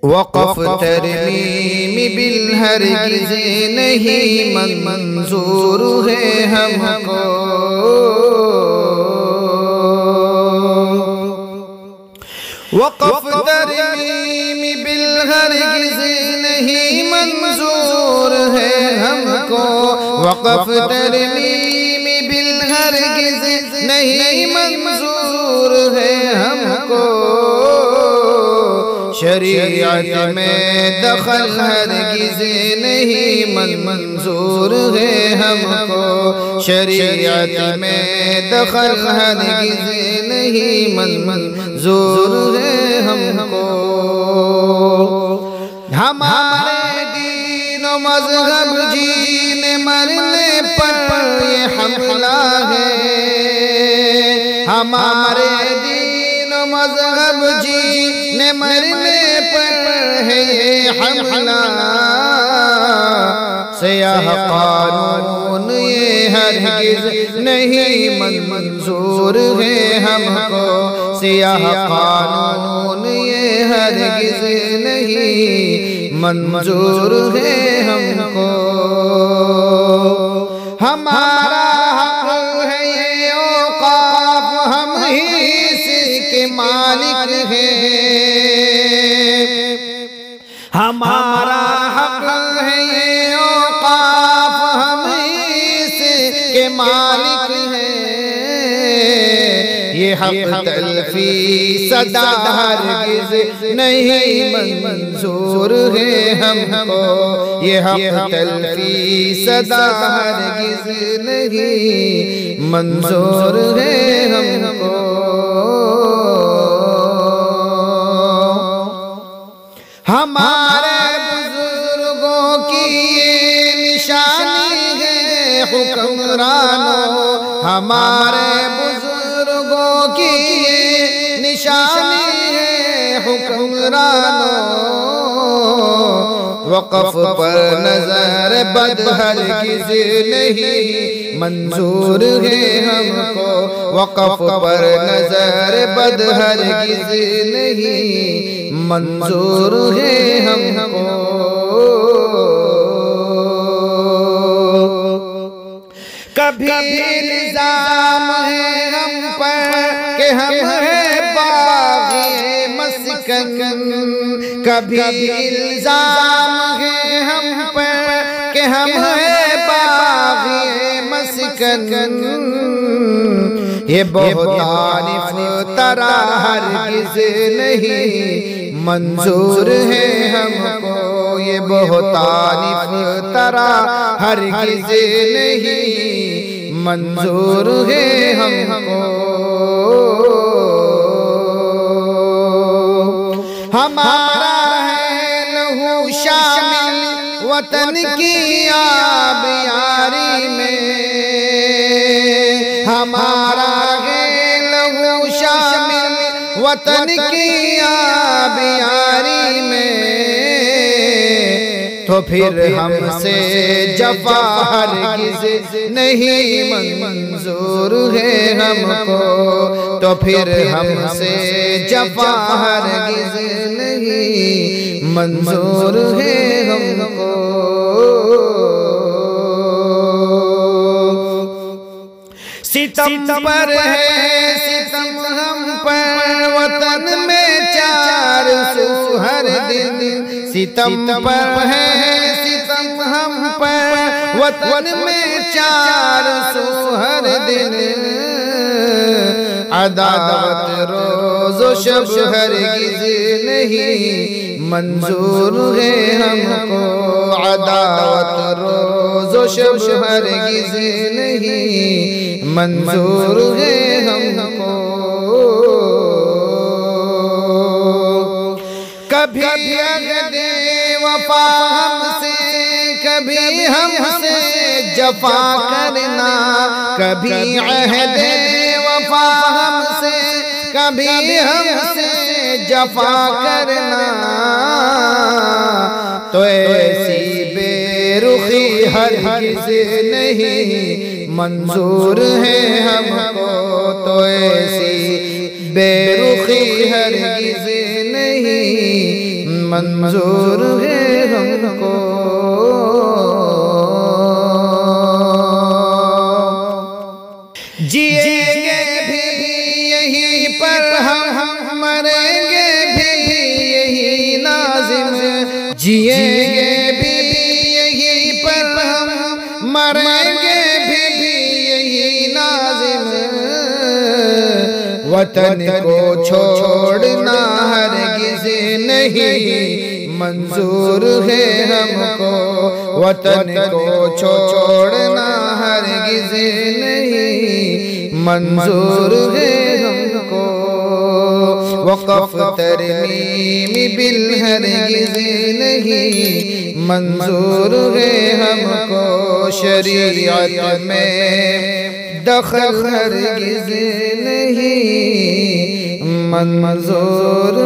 वक़फ़ तरमीम बिल हरगिज़ नहीं मंजूर है हमको। वक़फ़ तरमीम बिल हरगिज़ नहीं मंजूर है हमको। वक़फ़ तरमीम बिल हरगिज़ नहीं मंजूर है हमको। शरीयत में दखल हरगिज़ नहीं मंजूर है हमको। शरीयत में दखल हरगिज़ नहीं मंजूर है हमको। हमारे दीन और मज़हब जीने मरने पर ये हमला है। हमारे दीन और मज़हब जीने मरने पर है ये हमला। सयाह कानून ये हरगिज़ नहीं मंजूर है हमको। सयाह कानून ये हरगिज़ नहीं मंजूर है हमको। हमारा हक है ये औक़ाफ़, हम ही इसके मालिक हैं। हमारा हक है ये औक़ाफ़, हम ही इसके मालिक हैं। ये हक तलफ़ी सदा हरगिज़ नहीं मंजूर है हमको। ये हक तलफ़ी सदा हरगिज़ नहीं मंजूर है हमको। हमारे बुजुर्गों की ये निशानी है हुक्मरानों। हमारे बुजुर्गों की ये निशानी है हुक्मरानों। वक़फ़ पर नज़र बद हरगिज़ नहीं मंजूर है हमको। वक़फ़ पर नज़र बद हरगिज़ नहीं मंजूर है हमको। कभी इल्ज़ाम है हम पर कि हम हैं बाग़ी मस्कन। कभी इल्ज़ाम है हम पर कि हम हैं बाग़ी मस्कन। ये बहतान इफ्तरा हरगिज़ नहीं मंजूर है हमको। ये बहतान इफ्तरा हरगिज़ नहीं मंजूर है हमको। हमारा है लहू शामिल वतन की आब यारी में। हमारा है लहू शामिल वतन की आब यारी में। तो फिर हमसे जफ़ा हरगिज़ नहीं मंजूर है हमको। तो फिर हमसे जफ़ा हरगिज़ नहीं मंजूर है हमको। सितम पर है सितम हम पर वतन में 400 हर दिन। सितम पर है सितम हम पर वतन में 400 हर दिन। अदावत रोज़ व शब हरगिज़ नहीं मंजूर है हमको। अदावत रोज़ व शब हरगिज़ नहीं मंजूर है हमको। कभी अहदे वफ़ा हमसे, कभी हमसे जफ़ा करना। कभी अहदे वफ़ा हमसे, कभी हमसे जफ़ा करना। तो ऐसी बेरुखी हरगिज़ नहीं मंजूर है हमको। तो ऐसी बेरुखी हरगिज़ नहीं मंजूर है हमको। जिएंगे भी यहीं पर हम मरेंगे भी यही नाज़िम, जिएंगे भी यहीं पर हम मरेंगे भी यही नाज़िम। वतन को छोड़ना हरगिज़ नहीं मंजूर है हमको, वतन को छोड़ना हरगिज़ नहीं मंजूर है हमको। वक़फ़ तरमीम बिल हरगिज़ नहीं मंजूर है हमको, शरीयत में दखल हरगिज़ नहीं मंजूर